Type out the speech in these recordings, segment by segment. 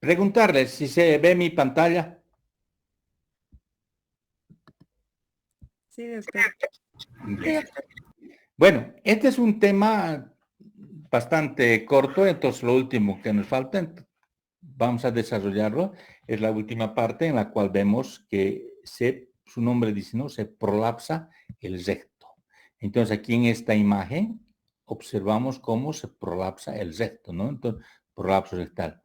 Preguntarles si se ve mi pantalla. Sí, doctor. Bien. Bueno, este es un tema bastante corto, entonces lo último que nos falta, vamos a desarrollarlo, es la última parte en la cual vemos que su nombre dice, ¿no? Se prolapsa el recto. Entonces aquí en esta imagen observamos cómo se prolapsa el recto, ¿no? Entonces, prolapso rectal.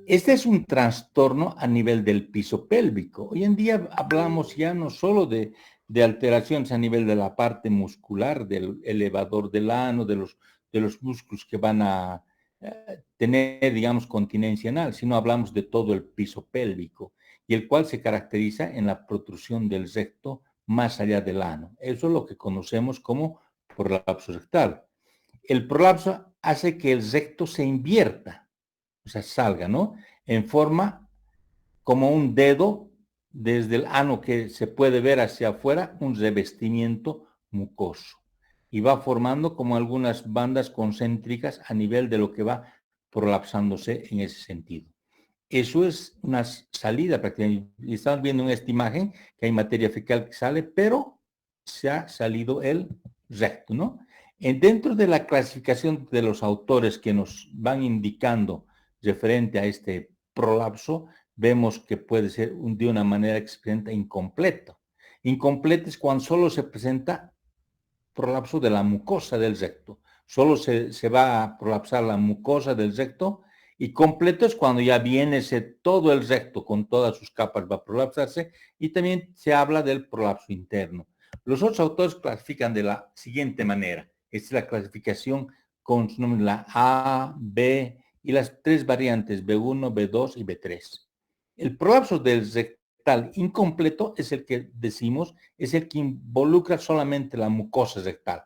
Este es un trastorno a nivel del piso pélvico. Hoy en día hablamos ya no solo de alteraciones a nivel de la parte muscular, del elevador del ano, de los músculos que van a tener, digamos, continencia anal, sino hablamos de todo el piso pélvico, y el cual se caracteriza en la protrusión del recto más allá del ano. Eso es lo que conocemos como prolapso rectal. El prolapso hace que el recto se invierta, o sea, salga, ¿no? En forma como un dedo desde el ano que se puede ver hacia afuera, un revestimiento mucoso. Y va formando como algunas bandas concéntricas a nivel de lo que va prolapsándose en ese sentido. Eso es una salida prácticamente. Estamos viendo en esta imagen que hay materia fecal que sale, pero se ha salido el recto, ¿no? Dentro de la clasificación de los autores que nos van indicando referente a este prolapso, vemos que puede ser de una manera que se presenta incompleto. Incompleto es cuando solo se presenta prolapso de la mucosa del recto. Solo se va a prolapsar la mucosa del recto, y completo es cuando ya viene todo el recto con todas sus capas, va a prolapsarse, y también se habla del prolapso interno. Los otros autores clasifican de la siguiente manera. Esta es la clasificación con su nombre, la A, B y las tres variantes B1, B2 y B3. El prolapso del rectal incompleto es el que decimos, es el que involucra solamente la mucosa rectal.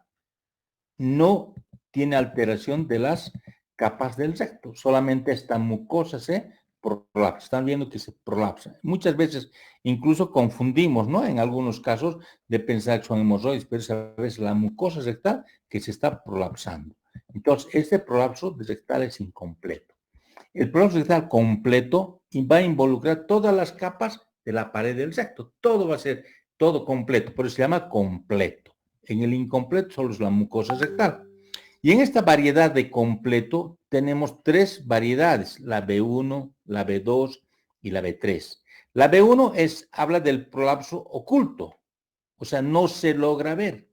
No tiene alteración de las capas del recto, solamente esta mucosa se prolapsa. Están viendo que se prolapsa. Muchas veces incluso confundimos, ¿no? En algunos casos de pensar que son hemorroides, pero es a veces la mucosa rectal que se está prolapsando. Entonces, este prolapso rectal es incompleto. El prolapso rectal completo va a involucrar todas las capas de la pared del recto. Todo va a ser todo completo, por eso se llama completo. En el incompleto solo es la mucosa rectal. Y en esta variedad de completo tenemos tres variedades, la B1, la B2 y la B3. La B1 habla del prolapso oculto, o sea, no se logra ver,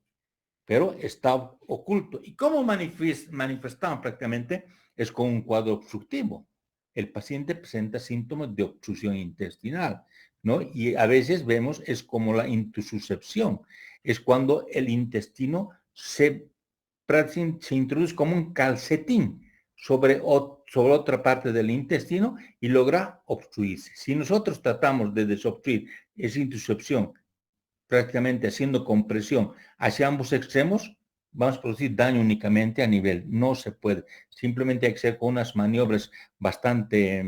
pero está oculto. ¿Y cómo manifestaban prácticamente? Es con un cuadro obstructivo. El paciente presenta síntomas de obstrucción intestinal, ¿no? Y a veces vemos, es como la intususcepción, es cuando el intestino se introduce como un calcetín sobre otra parte del intestino y logra obstruirse. Si nosotros tratamos de desobstruir esa intususcepción prácticamente haciendo compresión hacia ambos extremos, vamos a producir daño únicamente a nivel. No se puede. Simplemente hay que hacer con unas maniobras bastante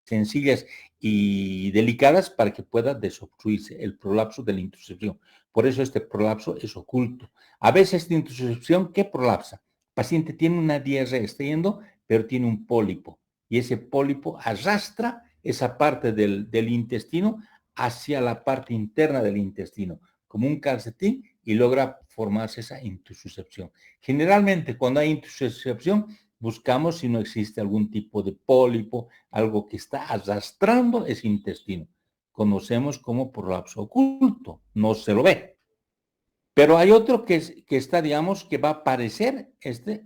sencillas y delicadas para que pueda desobstruirse el prolapso de la intususcepción. Por eso este prolapso es oculto. A veces esta intususcepción, ¿qué prolapsa? El paciente tiene una diarrea, está yendo, pero tiene un pólipo. Y ese pólipo arrastra esa parte del intestino hacia la parte interna del intestino, como un calcetín, y logra formarse esa intususcepción. Generalmente, cuando hay intususcepción, buscamos si no existe algún tipo de pólipo, algo que está arrastrando ese intestino. Conocemos como prolapso oculto, no se lo ve. Pero hay otro que está, digamos, que va a aparecer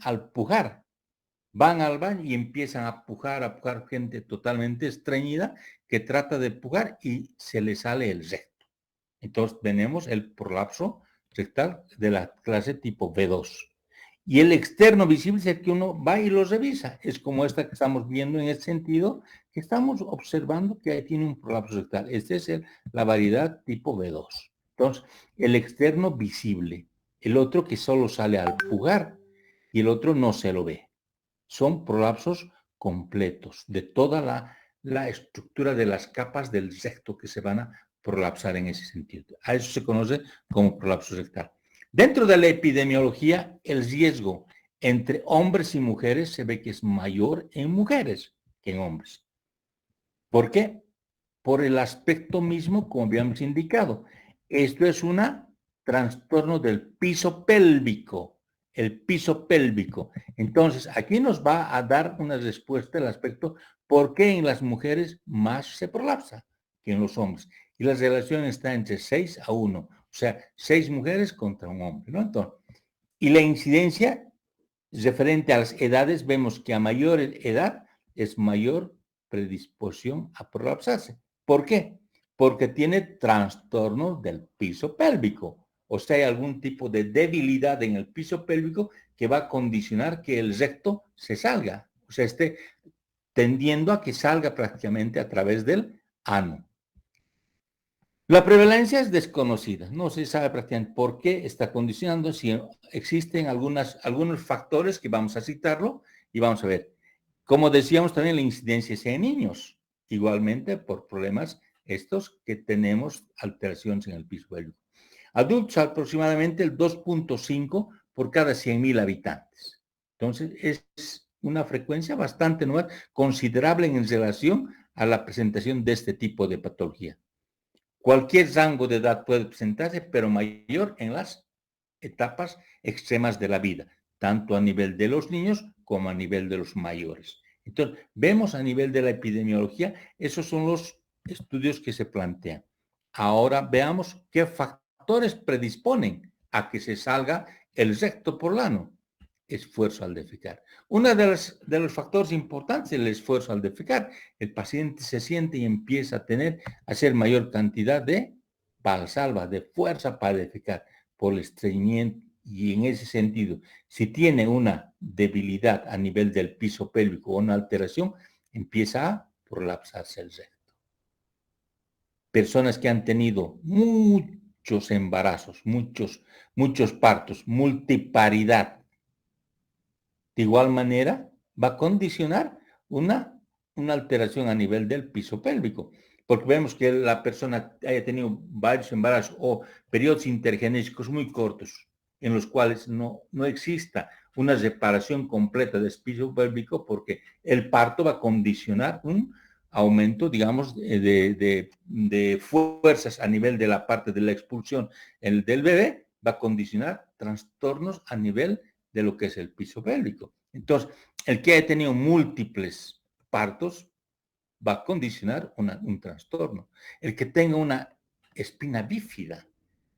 al pujar. Van al baño y empiezan a pujar, gente totalmente estreñida que trata de pujar y se le sale el recto. Entonces tenemos el prolapso rectal de la clase tipo B2. Y el externo visible es el que uno va y lo revisa. Es como esta que estamos viendo en este sentido, que estamos observando que ahí tiene un prolapso rectal. Esta es la variedad tipo B2. Entonces, el externo visible, el otro que solo sale al pujar y el otro no se lo ve. Son prolapsos completos de toda la estructura de las capas del recto que se van a prolapsar en ese sentido. A eso se conoce como prolapso rectal. Dentro de la epidemiología, el riesgo entre hombres y mujeres se ve que es mayor en mujeres. que en hombres. ¿Por qué? Por el aspecto mismo, como habíamos indicado. Esto es un trastorno del piso pélvico, el piso pélvico. Entonces, aquí nos va a dar una respuesta al aspecto por qué en las mujeres más se prolapsa que en los hombres. Y la relación está entre 6 a 1, o sea, 6 mujeres contra un hombre, ¿no? Entonces, y la incidencia referente a las edades, vemos que a mayor edad es mayor predisposición a prolapsarse. ¿Por qué? Porque tiene trastorno del piso pélvico. O sea, hay algún tipo de debilidad en el piso pélvico que va a condicionar que el recto se salga. O sea, esté tendiendo a que salga prácticamente a través del ano. La prevalencia es desconocida, no se sabe prácticamente por qué está condicionando, si existen algunos factores que vamos a citarlo y vamos a ver. Como decíamos también, la incidencia es en niños, igualmente por problemas estos que tenemos alteraciones en el piso pélvico. Adultos aproximadamente el 2.5 por cada 100.000 habitantes. Entonces es una frecuencia bastante nueva, considerable en relación a la presentación de este tipo de patología. Cualquier rango de edad puede presentarse, pero mayor en las etapas extremas de la vida, tanto a nivel de los niños como a nivel de los mayores. Entonces, vemos a nivel de la epidemiología, esos son los estudios que se plantean. Ahora veamos qué factores predisponen a que se salga el recto por el ano. Esfuerzo al defecar. Uno de los factores importantes es el esfuerzo al defecar. El paciente se siente y empieza a hacer mayor cantidad de valsalva, de fuerza para defecar por el estreñimiento, y en ese sentido, si tiene una debilidad a nivel del piso pélvico o una alteración, empieza a prolapsarse el recto. Personas que han tenido muchos embarazos, muchos partos, multiparidad, de igual manera va a condicionar una alteración a nivel del piso pélvico, porque vemos que la persona haya tenido varios embarazos o periodos intergenéticos muy cortos, en los cuales no exista una reparación completa del piso pélvico, porque el parto va a condicionar un aumento, digamos, de fuerzas a nivel de la parte de la expulsión del bebé, va a condicionar trastornos a nivel de lo que es el piso pélvico. Entonces, el que haya tenido múltiples partos va a condicionar un trastorno. El que tenga una espina bífida,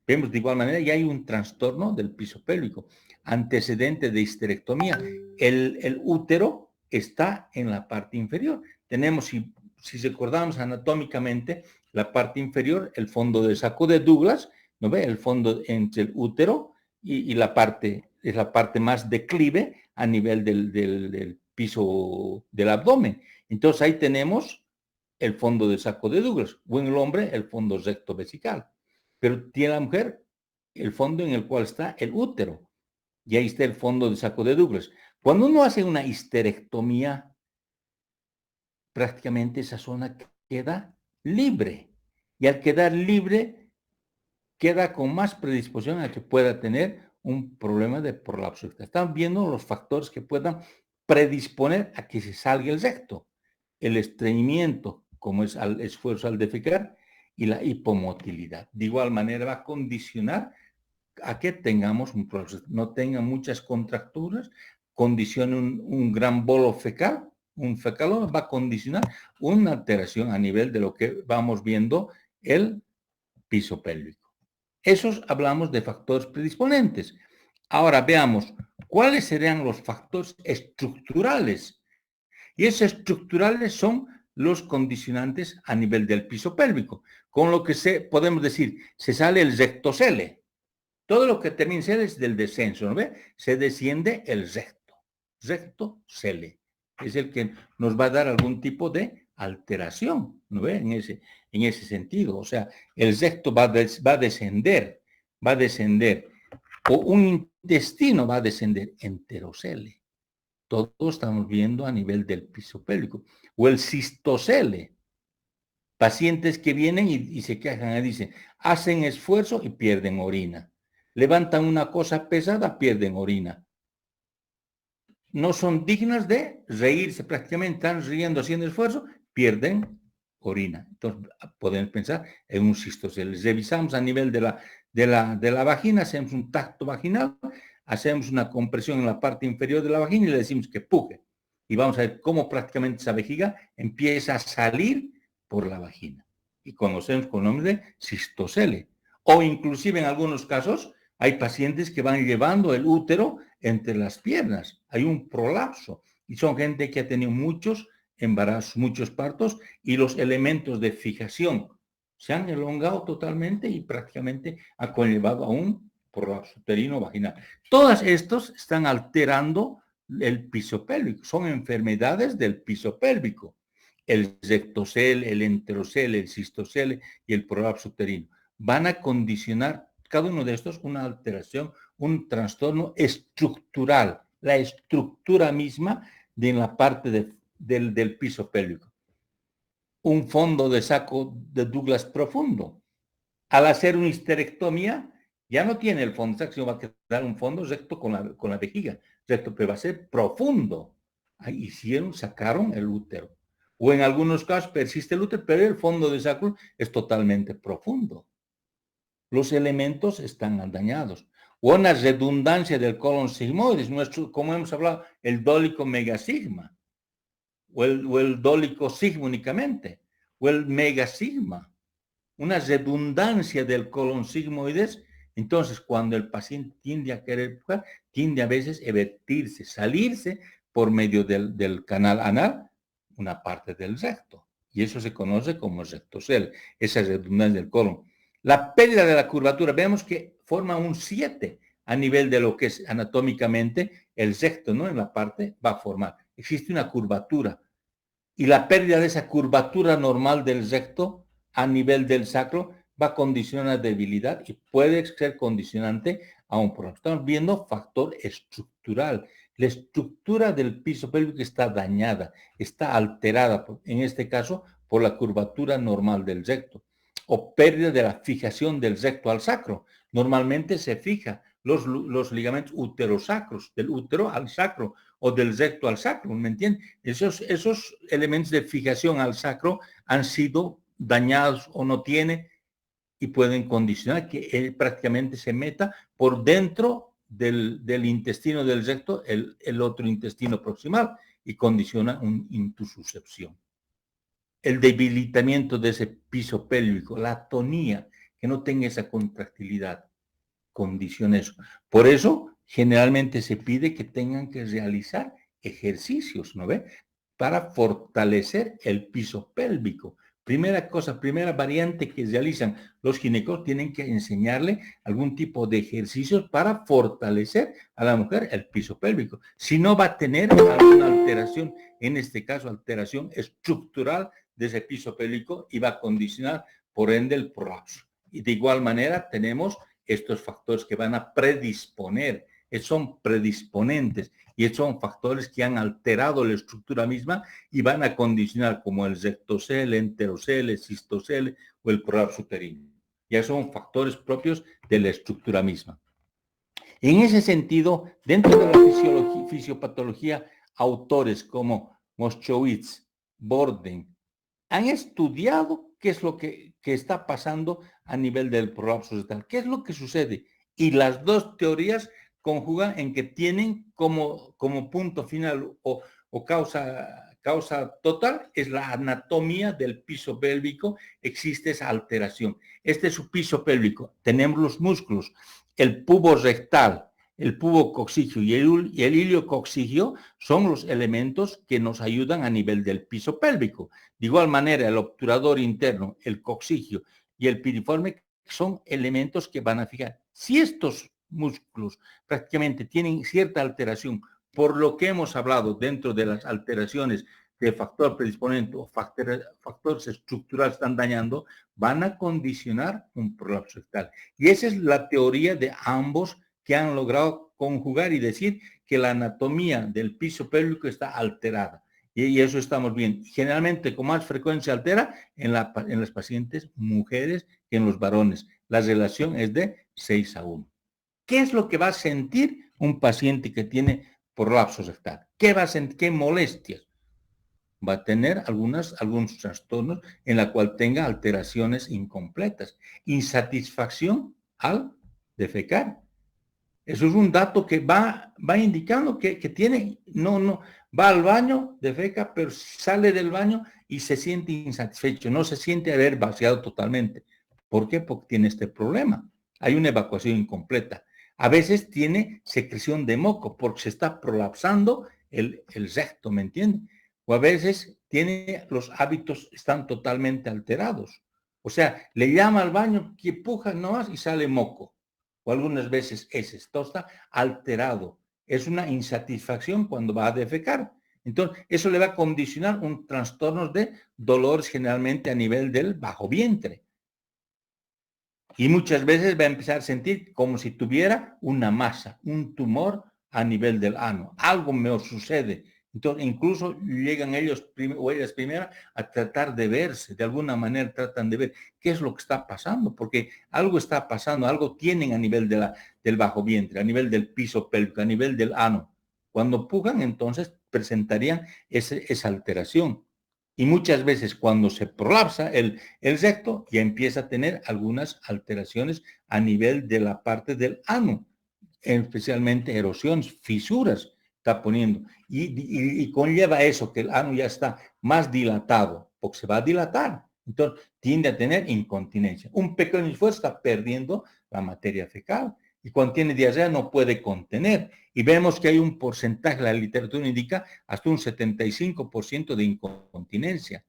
vemos de igual manera, ya hay un trastorno del piso pélvico. Antecedente de histerectomía. El útero está en la parte inferior. Tenemos, si recordamos anatómicamente, la parte inferior, el fondo del saco de Douglas, ¿no ve? El fondo entre el útero y la parte, es la parte más declive a nivel del piso del abdomen. Entonces ahí tenemos el fondo del saco de Douglas, o en el hombre el fondo recto vesical. Pero tiene la mujer el fondo en el cual está el útero, y ahí está el fondo del saco de Douglas. Cuando uno hace una histerectomía, prácticamente esa zona queda libre, y al quedar libre, queda con más predisposición a que pueda tener un problema de prolapso. Están viendo los factores que puedan predisponer a que se salga el recto. El estreñimiento, como es el esfuerzo al defecar, y la hipomotilidad. De igual manera va a condicionar a que tengamos un proceso, no tenga muchas contracturas, condicione un gran bolo fecal, un fecaloma, va a condicionar una alteración a nivel de lo que vamos viendo el piso pélvico. Esos hablamos de factores predisponentes. Ahora veamos cuáles serían los factores estructurales. Y esos estructurales son los condicionantes a nivel del piso pélvico, con lo que podemos decir, se sale el rectocele. Todo lo que termina en es del descenso, ¿no ve? Se desciende el recto. Rectocele. Es el que nos va a dar algún tipo de alteración, ¿no ve? En ese sentido. O sea, el recto va a descender. O un intestino va a descender enterocele. Todo estamos viendo a nivel del piso pélvico. O el cistocele. Pacientes que vienen y se quejan y dicen, hacen esfuerzo y pierden orina. Levantan una cosa pesada, pierden orina. no son dignas de reírse, prácticamente están riendo, haciendo esfuerzo, pierden orina. Entonces, podemos pensar en un cistocele. Revisamos a nivel de la vagina, hacemos un tacto vaginal, hacemos una compresión en la parte inferior de la vagina y le decimos que puje. Y vamos a ver cómo prácticamente esa vejiga empieza a salir por la vagina. Y conocemos con el nombre de cistocele. O inclusive en algunos casos hay pacientes que van llevando el útero entre las piernas. Hay un prolapso. Y son gente que ha tenido muchos embarazos, muchos partos, y los elementos de fijación se han elongado totalmente y prácticamente ha conllevado a un prolapso uterino vaginal. Todos estos están alterando el piso pélvico. Son enfermedades del piso pélvico. El rectocele, el enterocele, el cistocele y el prolapso uterino van a condicionar cada uno de estos una alteración, un trastorno estructural, la estructura misma de la parte del piso pélvico. Un fondo de saco de Douglas profundo. Al hacer una histerectomía, ya no tiene el fondo de saco, sino va a quedar un fondo recto con la vejiga, recto, pero va a ser profundo. Ahí hicieron, sacaron el útero. O en algunos casos persiste el útero, pero el fondo de saco es totalmente profundo. Los elementos están dañados. O una redundancia del colon sigmoides, como hemos hablado, el dólico megasigma, o el dólico sigma únicamente, o el megasigma. Una redundancia del colon sigmoides, entonces cuando el paciente tiende a querer pujar, tiende a veces a evertirse, salirse por medio del canal anal, una parte del recto. Y eso se conoce como rectocele, esa redundancia del colon. La pérdida de la curvatura, vemos que forma un 7 a nivel de lo que es anatómicamente el recto, ¿no? En la parte va a formar. Existe una curvatura. Y la pérdida de esa curvatura normal del recto a nivel del sacro va a condicionar la debilidad y puede ser condicionante a un problema. Estamos viendo factor estructural. La estructura del piso pélvico está dañada, está alterada, en este caso, por la curvatura normal del recto. O pérdida de la fijación del recto al sacro. Normalmente se fija los ligamentos uterosacros, del útero al sacro o del recto al sacro, ¿me entiendes? Esos elementos de fijación al sacro han sido dañados o no tiene y pueden condicionar que él prácticamente se meta por dentro del intestino del recto el otro intestino proximal y condiciona una intususcepción. El debilitamiento de ese piso pélvico, la atonía, que no tenga esa contractilidad, condiciona eso. Por eso, generalmente se pide que tengan que realizar ejercicios, ¿no ve? Para fortalecer el piso pélvico. Primera cosa, primera variante que realizan los ginecólogos, tienen que enseñarle algún tipo de ejercicios para fortalecer a la mujer el piso pélvico. Si no, va a tener alguna alteración, en este caso alteración estructural de ese piso pélvico y va a condicionar por ende el prolapso. Y de igual manera tenemos estos factores que van a predisponer, son predisponentes y son factores que han alterado la estructura misma y van a condicionar como el rectocele, enterocele, cistocele o el prolapso uterino. Ya son factores propios de la estructura misma. En ese sentido, dentro de la fisiopatología, autores como Moschowitz, Borden, han estudiado qué es lo que está pasando a nivel del prolapso rectal, qué es lo que sucede. Y las dos teorías conjugan en que tienen como punto final o causa total es la anatomía del piso pélvico, existe esa alteración. Este es su piso pélvico, tenemos los músculos, el pubo rectal, el pubo coccígeo y el ilio coccígeo son los elementos que nos ayudan a nivel del piso pélvico. De igual manera, el obturador interno, el coccígeo y el piriforme son elementos que van a fijar. Si estos músculos prácticamente tienen cierta alteración, por lo que hemos hablado dentro de las alteraciones de factor predisponente o factores estructurales están dañando, van a condicionar un prolapso rectal. Y esa es la teoría de ambos que han logrado conjugar y decir que la anatomía del piso pélvico está alterada. Y eso estamos viendo. Generalmente con más frecuencia altera en las pacientes mujeres que en los varones. La relación es de 6 a 1. ¿Qué es lo que va a sentir un paciente que tiene prolapso rectal. ¿Qué va a sentir? ¿Qué molestias? Va a tener algunos trastornos en la cual tenga alteraciones incompletas, insatisfacción al defecar. Eso es un dato que va indicando que tiene, va al baño, defeca, pero sale del baño y se siente insatisfecho, no se siente haber vaciado totalmente. ¿Por qué? Porque tiene este problema. Hay una evacuación incompleta. A veces tiene secreción de moco porque se está prolapsando el recto, ¿me entiende? O a veces tiene los hábitos, están totalmente alterados. O sea, le llama al baño, que puja nomás y sale moco. O algunas veces esto está alterado. Es una insatisfacción cuando va a defecar. Entonces, eso le va a condicionar un trastorno de dolores generalmente a nivel del bajo vientre. Y muchas veces va a empezar a sentir como si tuviera una masa, un tumor a nivel del ano. Algo me sucede. Entonces, incluso llegan ellos o ellas primero a tratar de verse, de alguna manera tratan de ver qué es lo que está pasando, porque algo está pasando, algo tienen a nivel del bajo vientre, a nivel del piso pélvico, a nivel del ano. Cuando pujan, entonces presentarían esa alteración. Y muchas veces cuando se prolapsa el recto, ya empieza a tener algunas alteraciones a nivel de la parte del ano, especialmente erosiones, fisuras está poniendo. Y conlleva eso, que el ano ya está más dilatado, porque se va a dilatar. Entonces, tiende a tener incontinencia. Un pequeño esfuerzo está perdiendo la materia fecal. Y cuando tiene diarrea no puede contener. Y vemos que hay un porcentaje, la literatura indica, hasta un 75% de incontinencia.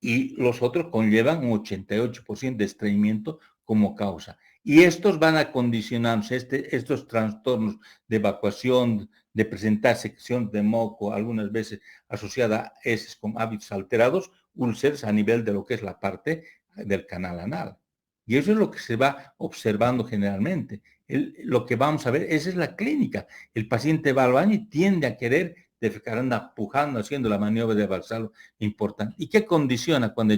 Y los otros conllevan un 88% de estreñimiento como causa. Y estos van a condicionarse, estos trastornos de evacuación, de presentar sección de moco, algunas veces asociada a heces con hábitos alterados, úlceras a nivel de lo que es la parte del canal anal. Y eso es lo que se va observando generalmente. Lo que vamos a ver, esa es la clínica. El paciente va al baño y tiende a querer defecar, anda pujando, haciendo la maniobra de Valsalva importante. ¿Y qué condiciona cuando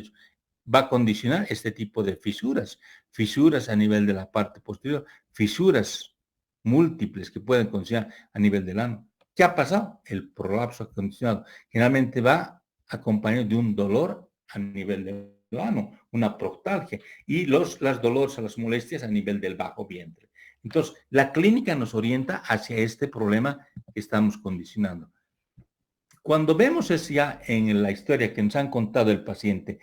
va a condicionar este tipo de fisuras? Fisuras a nivel de la parte posterior, fisuras múltiples que pueden condicionar a nivel del ano. ¿Qué ha pasado? El prolapso condicionado. Generalmente va acompañado de un dolor a nivel del ano, una proctalgia, y las dolores, las molestias a nivel del bajo vientre. Entonces, la clínica nos orienta hacia este problema que estamos condicionando. Cuando vemos eso ya en la historia que nos han contado el paciente,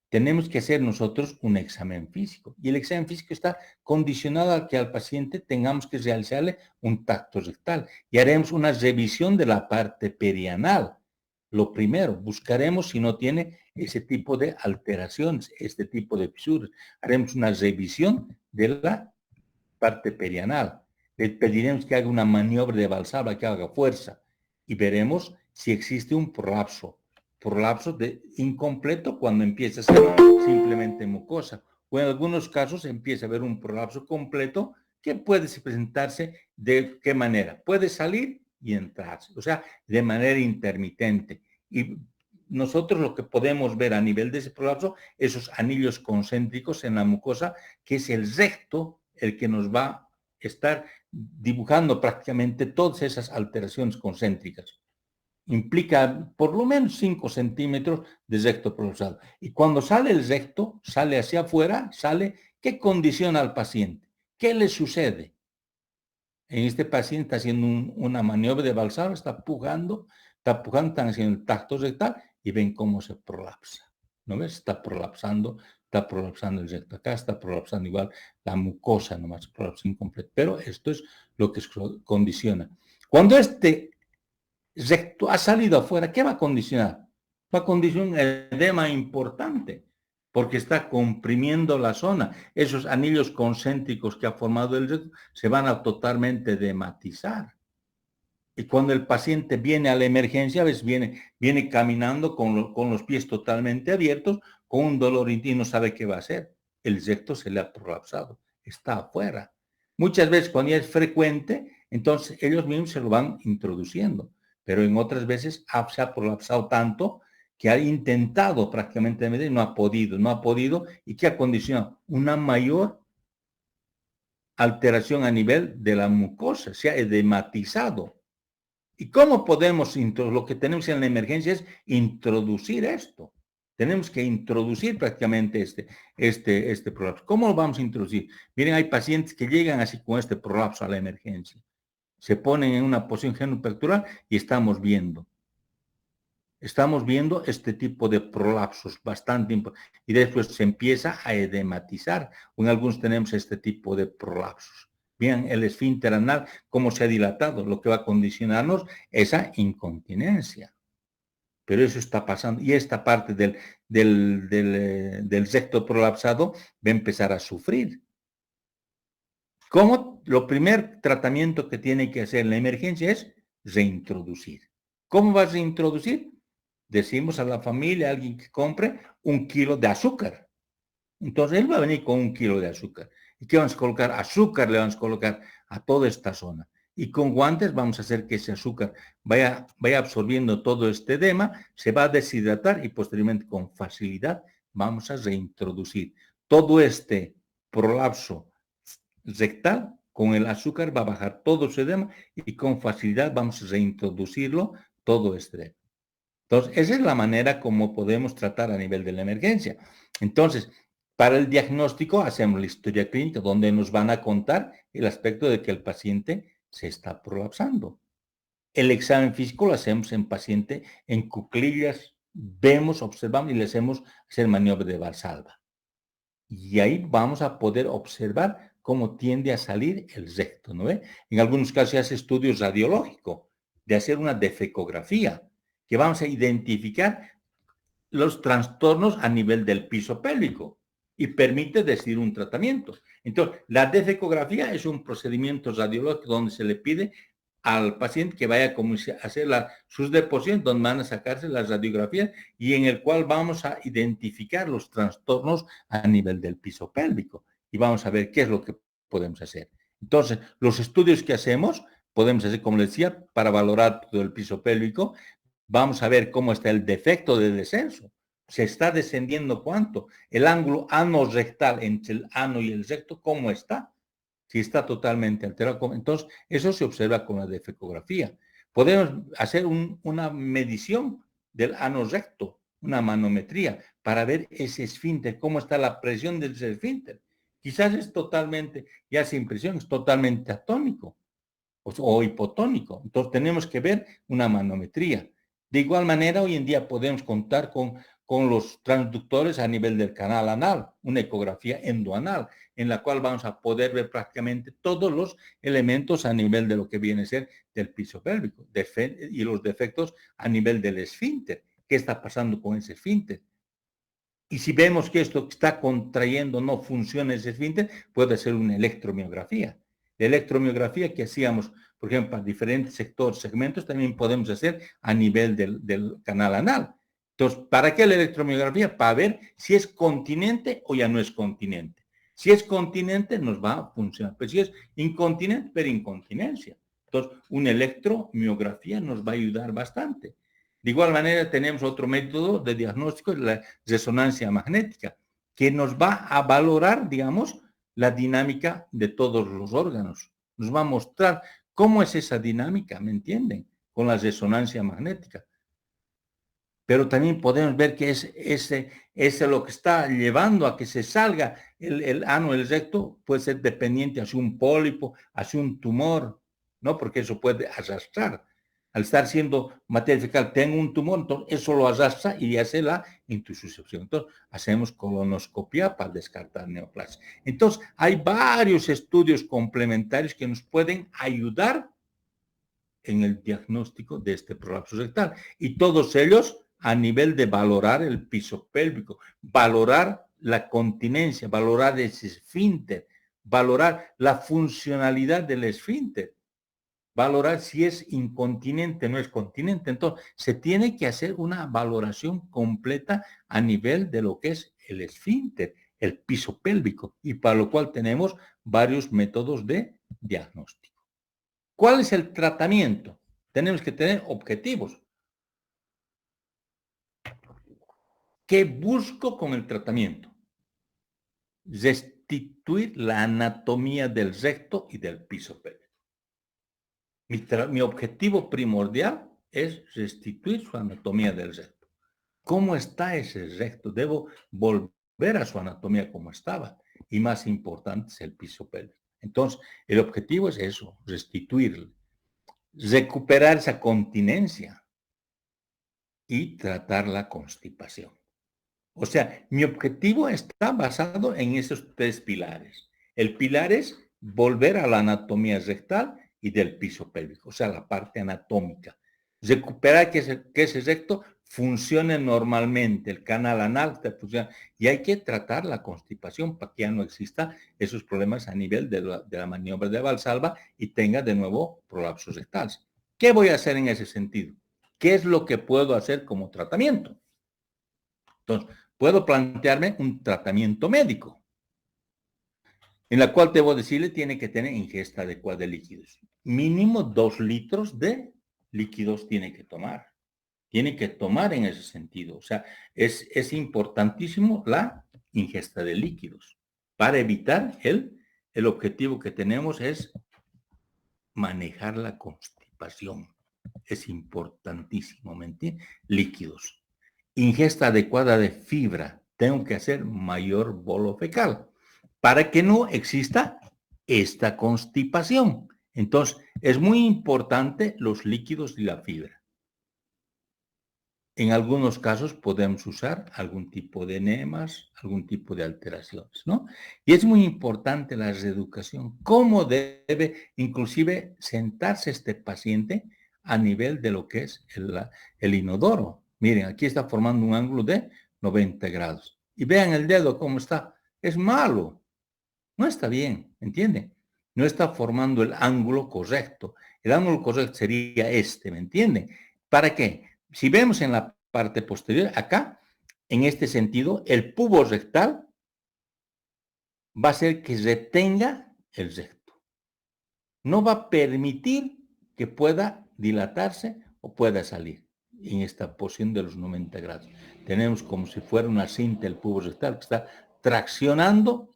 tenemos que hacer nosotros un examen físico. Y el examen físico está condicionado a que al paciente tengamos que realizarle un tacto rectal. Y haremos una revisión de la parte perianal. Lo primero, buscaremos si no tiene ese tipo de alteraciones, este tipo de fisuras. Haremos una revisión de la parte perianal. Le pediremos que haga una maniobra de Valsalva, que haga fuerza. Y veremos si existe un prolapso incompleto cuando empieza a ser simplemente mucosa. O en algunos casos empieza a haber un prolapso completo que puede presentarse de qué manera. Puede salir y entrarse, o sea, de manera intermitente. Y nosotros lo que podemos ver a nivel de ese prolapso, esos anillos concéntricos en la mucosa, que es el recto el que nos va a estar dibujando prácticamente todas esas alteraciones concéntricas. Implica por lo menos 5 centímetros de recto prolapsado. Y cuando sale el recto, sale hacia afuera, ¿qué condiciona al paciente? ¿Qué le sucede? En este paciente está haciendo una maniobra de Valsalva, está pujando, están haciendo el tacto rectal y ven cómo se prolapsa. ¿No ves? Está prolapsando el recto. Acá está prolapsando igual la mucosa, nomás prolapsa incompleto. Pero esto es lo que condiciona. Cuando este recto ha salido afuera, ¿qué va a condicionar? Va a condicionar un edema importante, porque está comprimiendo la zona. Esos anillos concéntricos que ha formado el recto se van a totalmente dematizar. Y cuando el paciente viene a la emergencia, a veces viene caminando con los pies totalmente abiertos, con un dolor y no sabe qué va a hacer. El recto se le ha prolapsado, está afuera. Muchas veces cuando ya es frecuente, entonces ellos mismos se lo van introduciendo, pero en otras veces se ha prolapsado tanto que ha intentado prácticamente medir, no ha podido, y que ha condicionado una mayor alteración a nivel de la mucosa, se ha edematizado. ¿Y cómo podemos, lo que tenemos en la emergencia es introducir esto? Tenemos que introducir prácticamente este prolapso. ¿Cómo lo vamos a introducir? Miren, hay pacientes que llegan así con este prolapso a la emergencia. Se ponen en una posición genupectoral y estamos viendo este tipo de prolapsos bastante importantes. Y después se empieza a edematizar. En algunos tenemos este tipo de prolapsos. Vean el esfínter anal, cómo se ha dilatado, lo que va a condicionarnos esa incontinencia. Pero eso está pasando. Y esta parte del recto prolapsado va a empezar a sufrir. ¿Cómo? Lo primer tratamiento que tiene que hacer en la emergencia es reintroducir. ¿Cómo vas a reintroducir? Decimos a la familia, a alguien que compre 1 kilo de azúcar. Entonces él va a venir con 1 kilo de azúcar. ¿Y qué vamos a colocar? Azúcar le vamos a colocar a toda esta zona. Y con guantes vamos a hacer que ese azúcar vaya absorbiendo todo este edema, se va a deshidratar y posteriormente con facilidad vamos a reintroducir. Todo este prolapso rectal con el azúcar va a bajar todo ese edema y con facilidad vamos a reintroducirlo todo este edema. Entonces, esa es la manera como podemos tratar a nivel de la emergencia. Entonces, para el diagnóstico hacemos la historia clínica donde nos van a contar el aspecto de que el paciente se está prolapsando. El examen físico lo hacemos en paciente en cuclillas, vemos, observamos y le hacemos hacer maniobra de Valsalva. Y ahí vamos a poder observar cómo tiende a salir el recto, ¿no ve? En algunos casos se hace estudios radiológicos de hacer una defecografía, que vamos a identificar los trastornos a nivel del piso pélvico y permite decidir un tratamiento. Entonces, la defecografía es un procedimiento radiológico donde se le pide al paciente que vaya a hacer sus deposiciones, donde van a sacarse las radiografías y en el cual vamos a identificar los trastornos a nivel del piso pélvico y vamos a ver qué es lo que podemos hacer. Entonces, los estudios que hacemos, podemos hacer, como les decía, para valorar todo el piso pélvico, vamos a ver cómo está el defecto de descenso. Se está descendiendo cuánto. El ángulo ano-rectal entre el ano y el recto, ¿cómo está? Si está totalmente alterado. Entonces, eso se observa con la defecografía. Podemos hacer una medición del ano recto, una manometría, para ver ese esfínter, cómo está la presión del esfínter. Quizás es totalmente, ya sin presión, es totalmente atónico o hipotónico. Entonces, tenemos que ver una manometría. De igual manera, hoy en día podemos contar con los transductores a nivel del canal anal, una ecografía endoanal, en la cual vamos a poder ver prácticamente todos los elementos a nivel de lo que viene a ser del piso pélvico y los defectos a nivel del esfínter. ¿Qué está pasando con ese esfínter? Y si vemos que esto está contrayendo, no funciona ese esfínter, puede ser una electromiografía. La electromiografía que hacíamos, por ejemplo, para diferentes sectores, segmentos, también podemos hacer a nivel del canal anal. Entonces, ¿para qué la electromiografía? Para ver si es continente o ya no es continente. Si es continente, nos va a funcionar. Pero si es incontinente, pero incontinencia. Entonces, una electromiografía nos va a ayudar bastante. De igual manera, tenemos otro método de diagnóstico, la resonancia magnética, que nos va a valorar, digamos, la dinámica de todos los órganos. Nos va a mostrar cómo es esa dinámica, ¿me entienden? Con la resonancia magnética. Pero también podemos ver que es lo que está llevando a que se salga el ano, el recto, puede ser dependiente hacia un pólipo, hacia un tumor, ¿no? Porque eso puede arrastrar. Al estar siendo materia fecal, tengo un tumor, entonces eso lo arrastra y hace la intususcepción. Entonces, hacemos colonoscopia para descartar neoplasias. Entonces, hay varios estudios complementarios que nos pueden ayudar en el diagnóstico de este prolapso rectal. Y todos ellos a nivel de valorar el piso pélvico, valorar la continencia, valorar ese esfínter, valorar la funcionalidad del esfínter, valorar si es incontinente o no es continente. Entonces, se tiene que hacer una valoración completa a nivel de lo que es el esfínter, el piso pélvico, y para lo cual tenemos varios métodos de diagnóstico. ¿Cuál es el tratamiento? Tenemos que tener objetivos. ¿Qué busco con el tratamiento? Restituir la anatomía del recto y del piso pélvico. Mi objetivo primordial es restituir su anatomía del recto. ¿Cómo está ese recto? Debo volver a su anatomía como estaba. Y más importante es el piso pélvico. Entonces, el objetivo es eso, restituirle, recuperar esa continencia y tratar la constipación. O sea, mi objetivo está basado en esos tres pilares. El pilar es volver a la anatomía rectal y del piso pélvico, o sea, la parte anatómica. Recuperar que ese recto funcione normalmente, el canal anal funciona, y hay que tratar la constipación para que ya no exista esos problemas a nivel de la maniobra de Valsalva y tenga de nuevo prolapsos rectales. ¿Qué voy a hacer en ese sentido? ¿Qué es lo que puedo hacer como tratamiento? Entonces, puedo plantearme un tratamiento médico, en la cual debo decirle tiene que tener ingesta adecuada de líquidos. Mínimo 2 litros de líquidos tiene que tomar. Tiene que tomar en ese sentido. O sea, es importantísimo la ingesta de líquidos para evitar el objetivo que tenemos es manejar la constipación. Es importantísimo, ¿me entiendes? Líquidos. Ingesta adecuada de fibra. Tengo que hacer mayor bolo fecal para que no exista esta constipación. Entonces, es muy importante los líquidos y la fibra. En algunos casos podemos usar algún tipo de enemas, algún tipo de alteraciones, ¿no? Y es muy importante la reeducación. ¿Cómo debe inclusive sentarse este paciente a nivel de lo que es el inodoro? Miren, aquí está formando un ángulo de 90 grados. Y vean el dedo cómo está. Es malo. No está bien, ¿entienden? No está formando el ángulo correcto. El ángulo correcto sería este, ¿me entienden? ¿Para qué? Si vemos en la parte posterior, acá, en este sentido, el pubo rectal va a ser que retenga el recto. No va a permitir que pueda dilatarse o pueda salir en esta posición de los 90 grados. Tenemos como si fuera una cinta el pubo rectal que está traccionando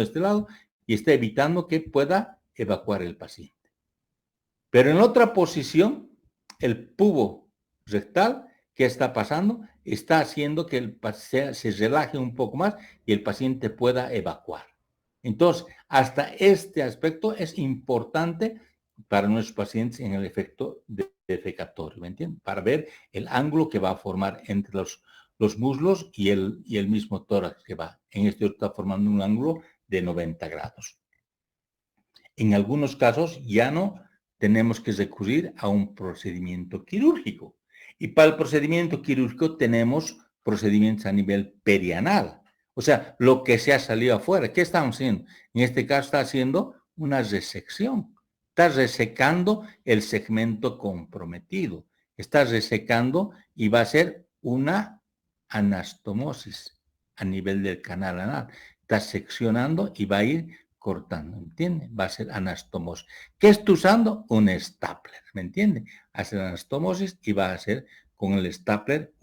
este lado y está evitando que pueda evacuar el paciente. Pero en otra posición, el pubo rectal, ¿qué está pasando? Está haciendo que el paciente se relaje un poco más y el paciente pueda evacuar. Entonces, hasta este aspecto es importante para nuestros pacientes en el efecto defecatorio, ¿me entienden? Para ver el ángulo que va a formar entre los muslos y el mismo tórax que va. En este está formando un ángulo de 90 grados. En algunos casos ya no tenemos que recurrir a un procedimiento quirúrgico. Y para el procedimiento quirúrgico tenemos procedimientos a nivel perianal. O sea, lo que se ha salido afuera. ¿Qué estamos haciendo? En este caso está haciendo una resección. Está resecando el segmento comprometido. Está resecando y va a ser una anastomosis a nivel del canal anal. Está seccionando y va a ir cortando, ¿entiende? Va a ser anastomosis. ¿Qué está usando? Un stapler, ¿me entiende? Hace anastomosis y va a hacer con el stapler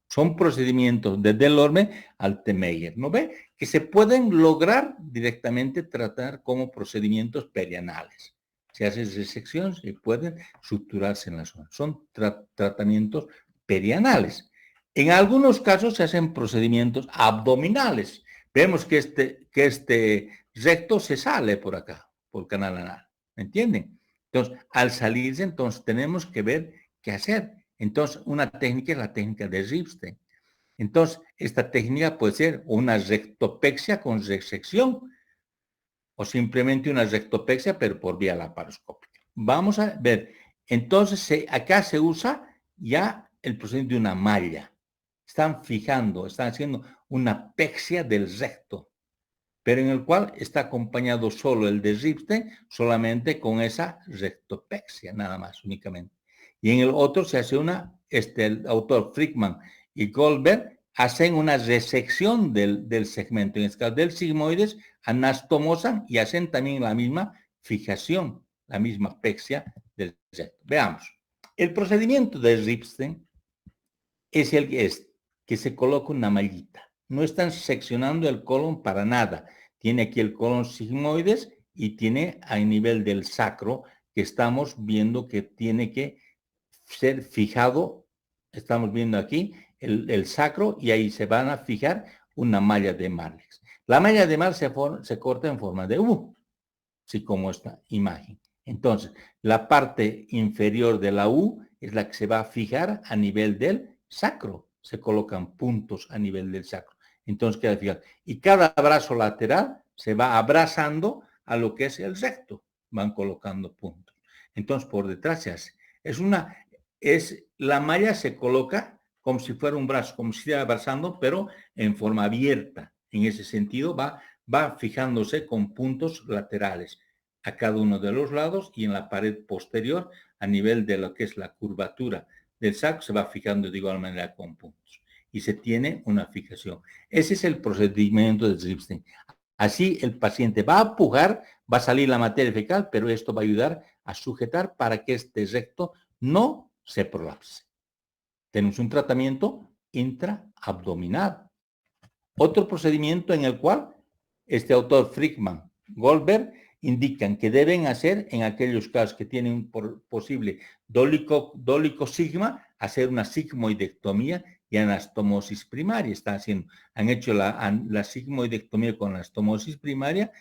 son procedimientos de Delorme al Temeyer, ¿no ve? Que se pueden lograr directamente tratar como procedimientos perianales. Se hace resección y pueden suturarse en la zona. Son tratamientos perianales. En algunos casos se hacen procedimientos abdominales. Vemos que este recto se sale por acá, por el canal anal. ¿Me entienden? Entonces, al salirse, entonces tenemos que ver qué hacer. Entonces, una técnica es la técnica de Ripstein. Entonces, esta técnica puede ser una rectopexia con resección o simplemente una rectopexia, pero por vía laparoscópica. Vamos a ver. Entonces, acá se usa ya el procedimiento de una malla. Están fijando, están haciendo una pexia del recto, pero en el cual está acompañado solo el de Ripstein, solamente con esa rectopexia, nada más, únicamente. Y en el otro se hace el autor Frickman y Goldberg hacen una resección del segmento, en este caso del sigmoides, anastomosan y hacen también la misma fijación, la misma pexia del recto. Veamos. El procedimiento de Ripstein es el que se coloca una mallita. No están seccionando el colon para nada. Tiene aquí el colon sigmoides y tiene a nivel del sacro, que estamos viendo que tiene que ser fijado. Estamos viendo aquí el sacro y ahí se van a fijar una malla de Marlex. La malla de Marlex se corta en forma de U, así como esta imagen. Entonces, la parte inferior de la U es la que se va a fijar a nivel del sacro. Se colocan puntos a nivel del sacro. Entonces queda fijado. Y cada brazo lateral se va abrazando a lo que es el recto. Van colocando puntos. Entonces, por detrás se hace. La malla se coloca como si fuera un brazo, como si estuviera abrazando, pero en forma abierta. En ese sentido va fijándose con puntos laterales a cada uno de los lados y en la pared posterior a nivel de lo que es la curvatura del sacro se va fijando de igual manera con puntos y se tiene una fijación. Ese es el procedimiento de Ripstein. Así el paciente va a pujar, va a salir la materia fecal, pero esto va a ayudar a sujetar para que este recto no se prolapse. Tenemos un tratamiento intraabdominal. Otro procedimiento en el cual este autor Frickman Goldberg indican que deben hacer en aquellos casos que tienen un posible dólico sigma, hacer una sigmoidectomía y anastomosis primaria. Han hecho la sigmoidectomía con anastomosis primaria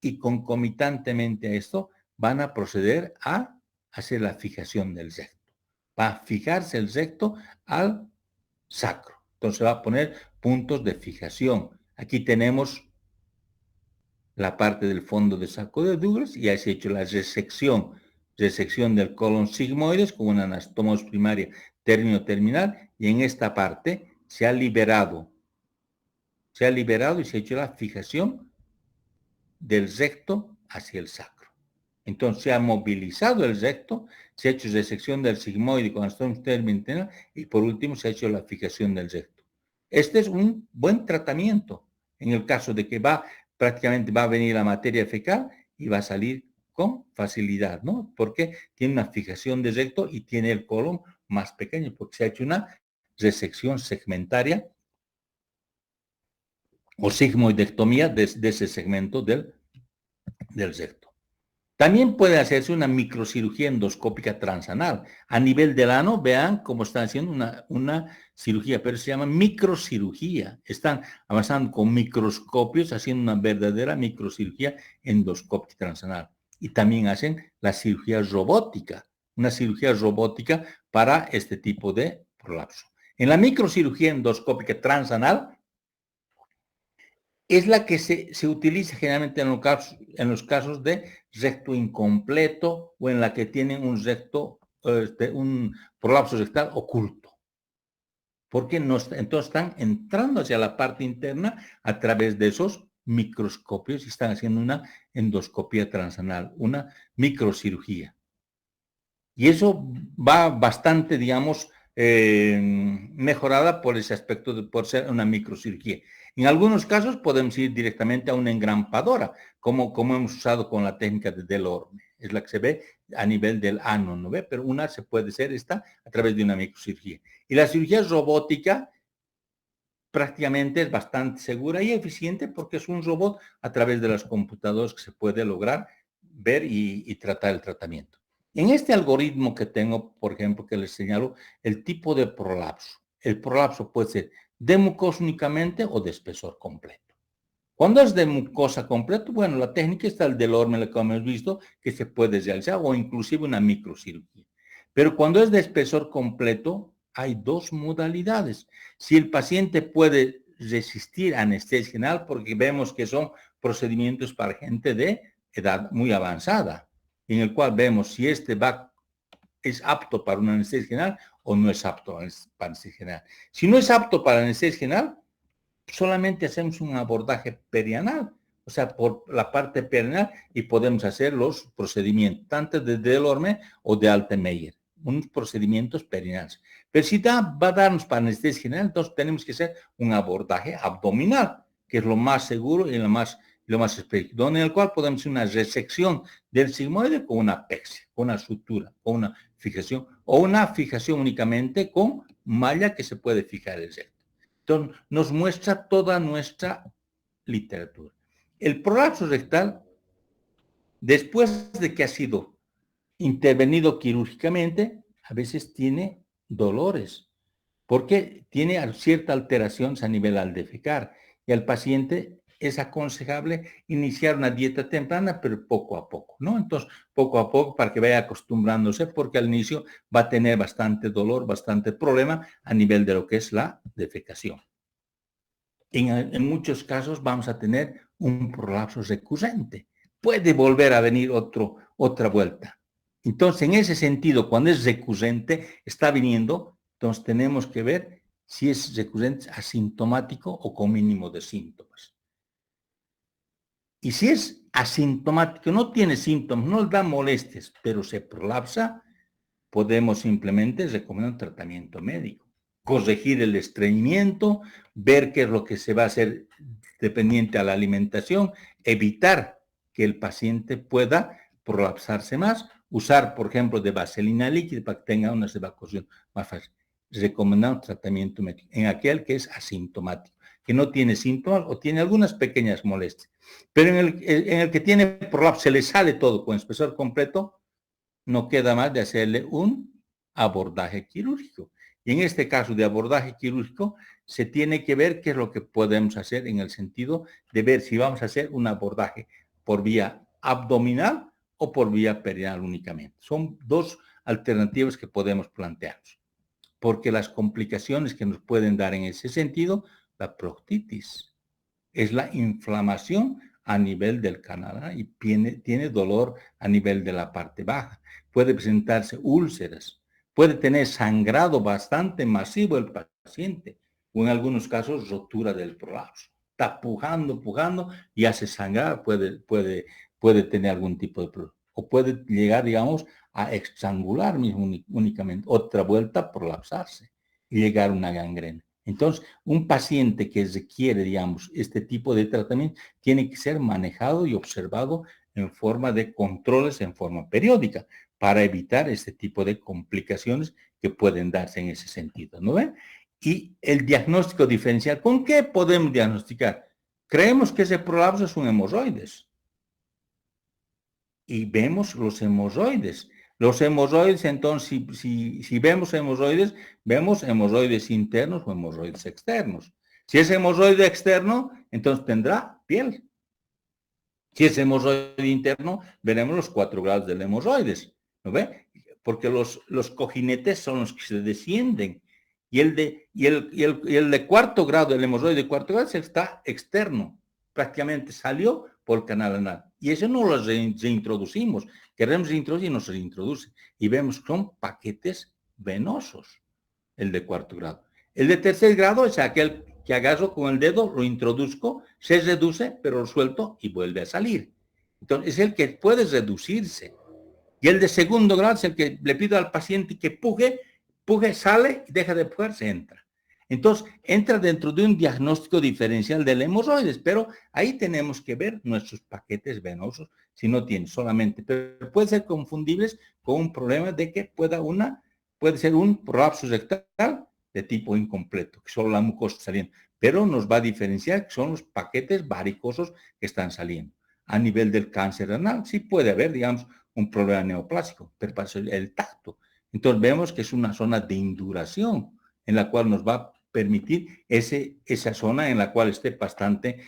y concomitantemente a esto van a proceder a hacer la fijación del recto. Va a fijarse el recto al sacro. Entonces va a poner puntos de fijación. Aquí tenemos la parte del fondo de saco de Douglas y ya se ha hecho la resección del colon sigmoides con una anastomosis primaria término-terminal y en esta parte se ha liberado y se ha hecho la fijación del recto hacia el sacro. Entonces se ha movilizado el recto, se ha hecho resección del sigmoide con anastomosis terminal y por último se ha hecho la fijación del recto. Este es un buen tratamiento en el caso de que prácticamente va a venir la materia fecal y va a salir con facilidad, ¿no? Porque tiene una fijación de recto y tiene el colon más pequeño, porque se ha hecho una resección segmentaria o sigmoidectomía de ese segmento del recto. También puede hacerse una microcirugía endoscópica transanal. A nivel del ano, vean cómo están haciendo una cirugía, pero se llama microcirugía. Están avanzando con microscopios, haciendo una verdadera microcirugía endoscópica transanal. Y también hacen la cirugía robótica, una cirugía robótica para este tipo de prolapso. En la microcirugía endoscópica transanal, es la que se utiliza generalmente en los casos de recto incompleto o en la que tienen un prolapso rectal oculto. Porque entonces están entrando hacia la parte interna a través de esos microscopios y están haciendo una endoscopía transanal, una microcirugía. Y eso va bastante, digamos, mejorada por ese aspecto, por ser una microcirugía. En algunos casos podemos ir directamente a una engrampadora, como hemos usado con la técnica de Delorme. Es la que se ve a nivel del ano, ¿no ve? Pero una se puede hacer esta a través de una microcirugía. Y la cirugía robótica prácticamente es bastante segura y eficiente porque es un robot a través de las computadoras que se puede lograr ver y tratar el tratamiento. En este algoritmo que tengo, por ejemplo, que les señalo, el tipo de prolapso. El prolapso puede ser de mucosa únicamente o de espesor completo. Cuando es de mucosa completo, bueno, la técnica está el Delorme, como hemos visto, que se puede realizar o inclusive una microcirugía. Pero cuando es de espesor completo, hay dos modalidades. Si el paciente puede resistir a anestesia general, porque vemos que son procedimientos para gente de edad muy avanzada, en el cual vemos si es apto para una anestesia general o no es apto para anestesia general. Si no es apto para anestesia general, solamente hacemos un abordaje perianal, o sea, por la parte perianal y podemos hacer los procedimientos, tanto de Delorme o de Altemeyer, unos procedimientos perianales. Pero si va a darnos para anestesia general, entonces tenemos que hacer un abordaje abdominal, que es lo más seguro y lo más específico, en el cual podemos hacer una resección del sigmoide con una pexia, con una sutura, con una fijación, o una fijación únicamente con malla que se puede fijar el recto. Entonces, nos muestra toda nuestra literatura. El prolapso rectal, después de que ha sido intervenido quirúrgicamente, a veces tiene dolores, porque tiene cierta alteración a nivel al defecar. Y al paciente es aconsejable iniciar una dieta temprana, pero poco a poco, ¿no? Entonces, poco a poco para que vaya acostumbrándose, porque al inicio va a tener bastante dolor, bastante problema a nivel de lo que es la defecación. En muchos casos vamos a tener un prolapso recurrente. Puede volver a venir otra vuelta. Entonces, en ese sentido, cuando es recurrente, está viniendo, entonces tenemos que ver si es recurrente asintomático o con mínimo de síntomas. Y si es asintomático, no tiene síntomas, no da molestias, pero se prolapsa, podemos simplemente recomendar un tratamiento médico, corregir el estreñimiento, ver qué es lo que se va a hacer dependiente a la alimentación, evitar que el paciente pueda prolapsarse más, usar, por ejemplo, de vaselina líquida para que tenga una evacuación más fácil. Recomendar un tratamiento médico en aquel que es asintomático, que no tiene síntomas o tiene algunas pequeñas molestias. Pero en el que tiene prolapso, se le sale todo con espesor completo, no queda más de hacerle un abordaje quirúrgico. Y en este caso de abordaje quirúrgico, se tiene que ver qué es lo que podemos hacer en el sentido de ver si vamos a hacer un abordaje por vía abdominal o por vía perineal únicamente. Son dos alternativas que podemos plantearnos, porque las complicaciones que nos pueden dar en ese sentido, la proctitis, es la inflamación a nivel del canal y tiene dolor a nivel de la parte baja. Puede presentarse úlceras, puede tener sangrado bastante masivo el paciente o en algunos casos rotura del prolapso. Está pujando y hace sangrar, puede tener algún tipo de problema. O puede llegar, digamos, a estrangular mismo únicamente, otra vuelta a prolapsarse y llegar a una gangrena. Entonces, un paciente que requiere, digamos, este tipo de tratamiento tiene que ser manejado y observado en forma de controles en forma periódica para evitar este tipo de complicaciones que pueden darse en ese sentido, ¿no ven? Y el diagnóstico diferencial, ¿con qué podemos diagnosticar? Creemos que ese prolapso es un hemorroides y vemos los hemorroides. Los hemorroides, entonces, si vemos hemorroides internos o hemorroides externos. Si es hemorroide externo, entonces tendrá piel. Si es hemorroide interno, veremos los 4 grados del hemorroides, ¿no ve? Porque los cojinetes son los que se descienden. Y el de cuarto grado, el hemorroide de cuarto grado, está externo. Prácticamente salió por el canal anal. Y eso no lo reintroducimos. Queremos reintroducir y no se reintroduce. Y vemos que son paquetes venosos, el de cuarto grado. El de tercer grado es aquel que agarro con el dedo, lo introduzco, se reduce, pero lo suelto y vuelve a salir. Entonces, es el que puede reducirse. Y el de segundo grado es el que le pido al paciente que puje, sale y deja de pujar, se entra. Entonces, entra dentro de un diagnóstico diferencial del hemorroides, pero ahí tenemos que ver nuestros paquetes venosos, si no tiene solamente, pero puede ser confundibles con un problema de que puede ser un prolapso rectal de tipo incompleto, que solo la mucosa está saliendo, pero nos va a diferenciar que son los paquetes varicosos que están saliendo. A nivel del cáncer renal, sí puede haber, digamos, un problema neoplásico, pero para el tacto. Entonces vemos que es una zona de induración en la cual nos va a permitir esa zona en la cual esté bastante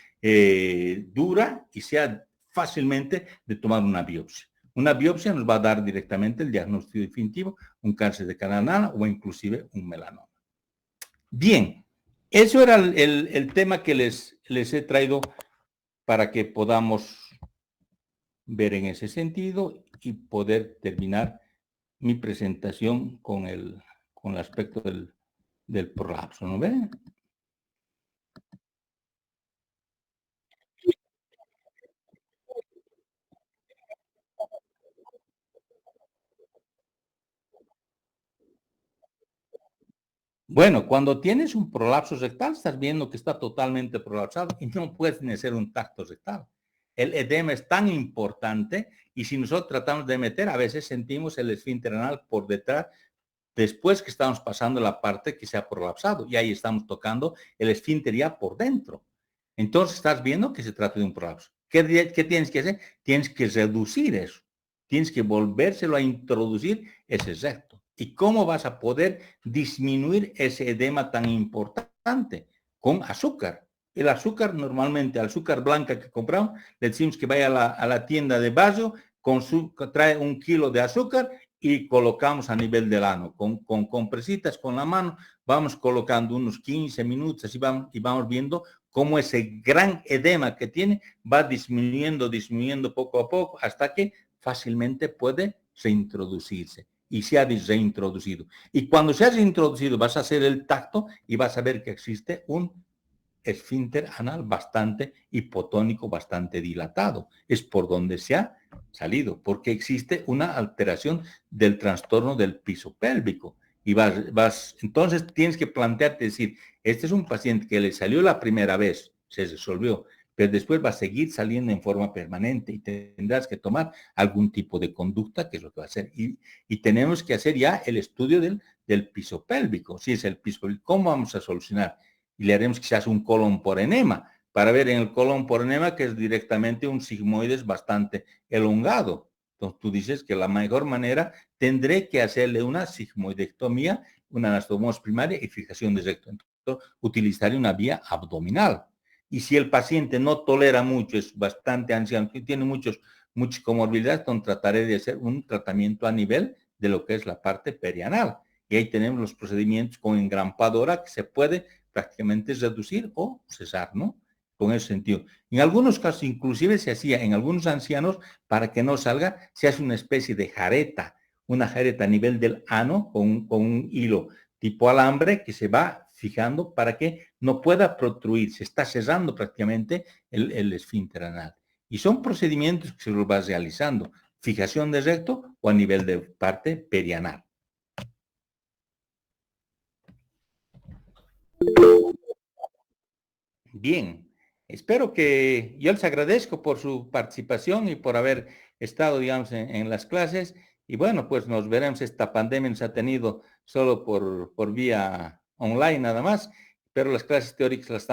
dura y sea fácilmente de tomar una biopsia. Una biopsia nos va a dar directamente el diagnóstico definitivo, un cáncer de canal anal o inclusive un melanoma. Bien, eso era el tema que les he traído para que podamos ver en ese sentido y poder terminar mi presentación con el aspecto del prolapso, ¿no ven? Bueno, cuando tienes un prolapso rectal, estás viendo que está totalmente prolapsado y no puedes ni hacer un tacto rectal. El edema es tan importante y si nosotros tratamos de meter, a veces sentimos el esfínter anal por detrás, después que estamos pasando la parte que se ha prolapsado y ahí estamos tocando el esfínter ya por dentro. Entonces estás viendo que se trata de un prolapso. ¿Qué tienes que hacer? Tienes que reducir eso. tienes que volvérselo a introducir ese recto. ¿Y cómo vas a poder disminuir ese edema tan importante? Con azúcar. El azúcar, normalmente, azúcar blanca que compramos, le decimos que vaya a la tienda de barrio, trae 1 kilo de azúcar y colocamos a nivel del ano. Con compresitas, con la mano, vamos colocando unos 15 minutos y vamos viendo cómo ese gran edema que tiene va disminuyendo poco a poco hasta que fácilmente puede reintroducirse. Y se ha reintroducido. Y cuando se ha reintroducido vas a hacer el tacto y vas a ver que existe un esfínter anal bastante hipotónico, bastante dilatado. Es por donde se ha salido, porque existe una alteración del trastorno del piso pélvico. Y entonces tienes que plantearte, decir, este es un paciente que le salió la primera vez, se resolvió, pero después va a seguir saliendo en forma permanente y tendrás que tomar algún tipo de conducta, que es lo que va a hacer. Y tenemos que hacer ya el estudio del piso pélvico. Si es el piso pélvico, ¿cómo vamos a solucionar? Y le haremos quizás un colon por enema, para ver en el colon por enema que es directamente un sigmoides bastante elongado. Entonces tú dices que la mejor manera tendré que hacerle una sigmoidectomía, una anastomosis primaria y fijación de recto. Entonces utilizaré una vía abdominal. Y si el paciente no tolera mucho, es bastante anciano, tiene muchas comorbilidades, entonces trataré de hacer un tratamiento a nivel de lo que es la parte perianal. Y ahí tenemos los procedimientos con engrampadora que se puede prácticamente reducir o cesar, ¿no? Con ese sentido. En algunos casos, inclusive se hacía en algunos ancianos, para que no salga, se hace una especie de jareta, una jareta a nivel del ano con un hilo tipo alambre que se va fijando para que no pueda protruir, se está cerrando prácticamente el esfínter anal. Y son procedimientos que se los va realizando, fijación de recto o a nivel de parte perianal. Bien, espero que yo les agradezco por su participación y por haber estado, digamos, en las clases. Y bueno, pues nos veremos. Esta pandemia nos ha tenido solo por vía online nada más, pero las clases teóricas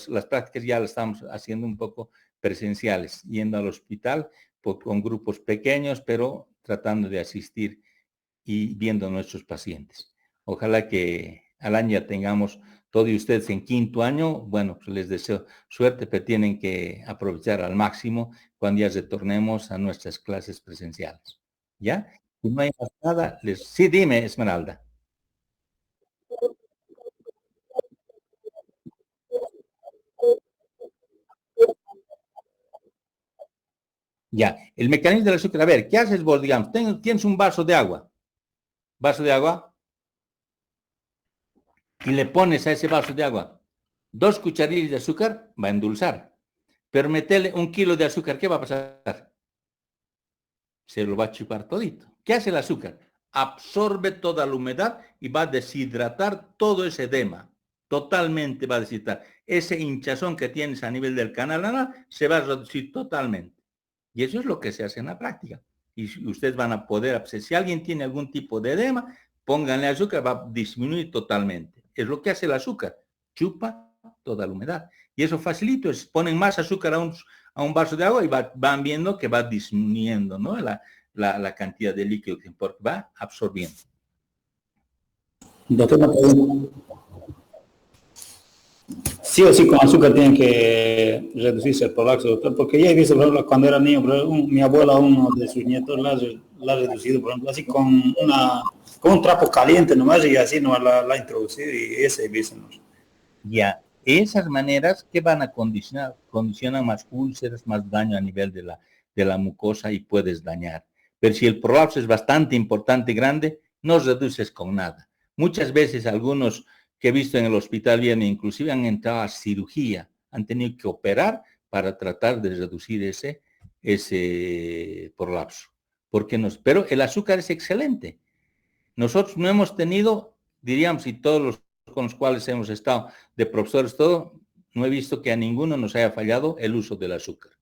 las prácticas ya las estamos haciendo un poco presenciales, yendo al hospital con grupos pequeños, pero tratando de asistir y viendo a nuestros pacientes. Ojalá que al año ya tengamos todos ustedes en 5º año. Bueno, pues les deseo suerte, pero tienen que aprovechar al máximo cuando ya retornemos a nuestras clases presenciales. ¿Ya? Si no hay más nada, sí, dime, Esmeralda. Ya, el mecanismo del azúcar. A ver, ¿qué haces vos, digamos? Tienes un vaso de agua, y le pones a ese vaso de agua 2 cucharillas de azúcar, va a endulzar. Pero metele 1 kilo de azúcar, ¿qué va a pasar? Se lo va a chupar todito. ¿Qué hace el azúcar? Absorbe toda la humedad y va a deshidratar todo ese edema. Totalmente va a deshidratar. Ese hinchazón que tienes a nivel del canal anal se va a reducir totalmente. Y eso es lo que se hace en la práctica. Y ustedes van a poder, si alguien tiene algún tipo de edema, pónganle azúcar, va a disminuir totalmente. Es lo que hace el azúcar. Chupa toda la humedad. Y eso facilito, ponen más azúcar a un vaso de agua y van viendo que va disminuyendo, ¿no? La cantidad de líquido que va absorbiendo. Doctor, una pregunta. Sí o sí con azúcar tiene que reducirse el prolapso, doctor, porque ya he visto, por ejemplo, cuando era niño, mi abuela, uno de sus nietos, la ha reducido, por ejemplo, así con un trapo caliente nomás, y así no la ha introducido, y ese he visto. Ya, esas maneras que van a condicionan más úlceras, más daño a nivel de la mucosa y puedes dañar. Pero si el prolapso es bastante importante, grande, no reduces con nada. Muchas veces algunos que he visto en el hospital vienen, inclusive han entrado a cirugía, han tenido que operar para tratar de reducir ese prolapso. Pero el azúcar es excelente. Nosotros no hemos tenido, diríamos, y todos los con los cuales hemos estado de profesores, todo, no he visto que a ninguno nos haya fallado el uso del azúcar.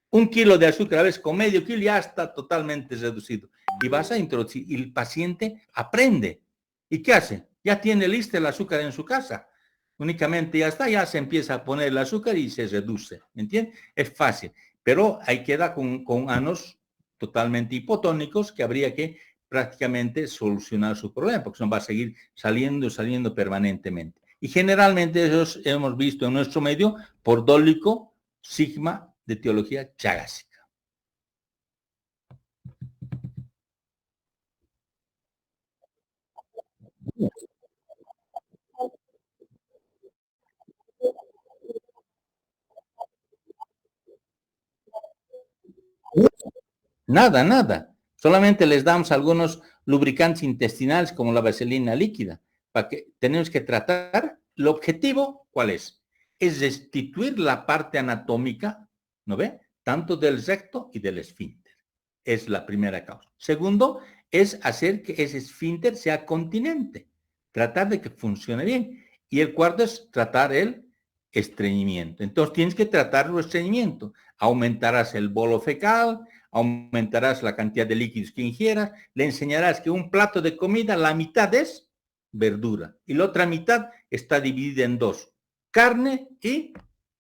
1 kilo de azúcar a veces con medio kilo ya está totalmente reducido. Y vas a introducir, y el paciente aprende. ¿Y qué hace? Ya tiene listo el azúcar en su casa. Únicamente ya está, ya se empieza a poner el azúcar y se reduce. ¿Me entiendes? Es fácil. Pero hay que dar con anos totalmente hipotónicos que habría que prácticamente solucionar su problema, porque no va a seguir saliendo permanentemente. Y generalmente esos hemos visto en nuestro medio por dólico sigma de teología chagásica. Nada. Solamente les damos algunos lubricantes intestinales como la vaselina líquida, para que tenemos que tratar. El objetivo, ¿cuál es? Es restituir la parte anatómica, ¿no ve? Tanto del recto y del esfínter. Es la primera causa. Segundo, es hacer que ese esfínter sea continente. Tratar de que funcione bien. Y el cuarto es tratar el estreñimiento. Entonces tienes que tratar el estreñimiento. Aumentarás el bolo fecal, aumentarás la cantidad de líquidos que ingieras, le enseñarás que un plato de comida, la mitad es verdura y la otra mitad está dividida en dos, carne y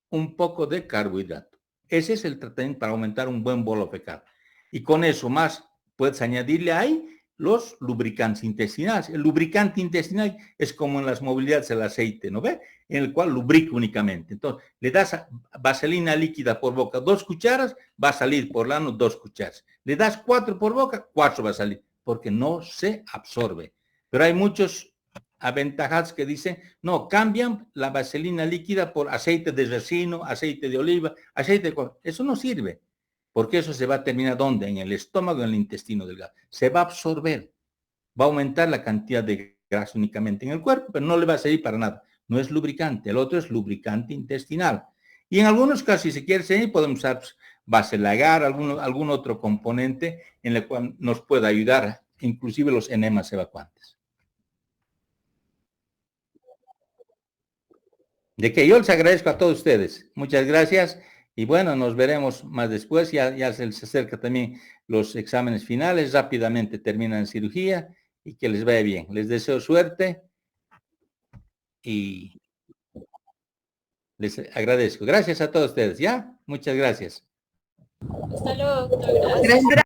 un poco de carbohidrato. Ese es el tratamiento para aumentar un buen bolo fecal. Y con eso más puedes añadirle ahí los lubricantes intestinales. El lubricante intestinal es como en las movilidades el aceite, ¿no ve? En el cual lubrica únicamente. Entonces, le das vaselina líquida por boca 2 cucharas, va a salir por lano 2 cucharas. Le das 4 por boca, 4 va a salir, porque no se absorbe. Pero hay muchos aventajados que dicen, no, cambian la vaselina líquida por aceite de resino, aceite de oliva, aceite de... Eso no sirve. Porque eso se va a terminar ¿dónde? En el estómago, en el intestino delgado. Se va a absorber. Va a aumentar la cantidad de grasa únicamente en el cuerpo, pero no le va a servir para nada. No es lubricante. El otro es lubricante intestinal. Y en algunos casos, si se quiere seguir, podemos usar vaselagar, algún otro componente en el cual nos pueda ayudar, inclusive los enemas evacuantes. De que yo les agradezco a todos ustedes. Muchas gracias. Y bueno, nos veremos más después. Ya se les acerca también los exámenes finales. Rápidamente terminan en cirugía y que les vaya bien. Les deseo suerte y les agradezco. Gracias a todos ustedes. ¿Ya? Muchas gracias. Hasta luego, doctor. Gracias. Gracias.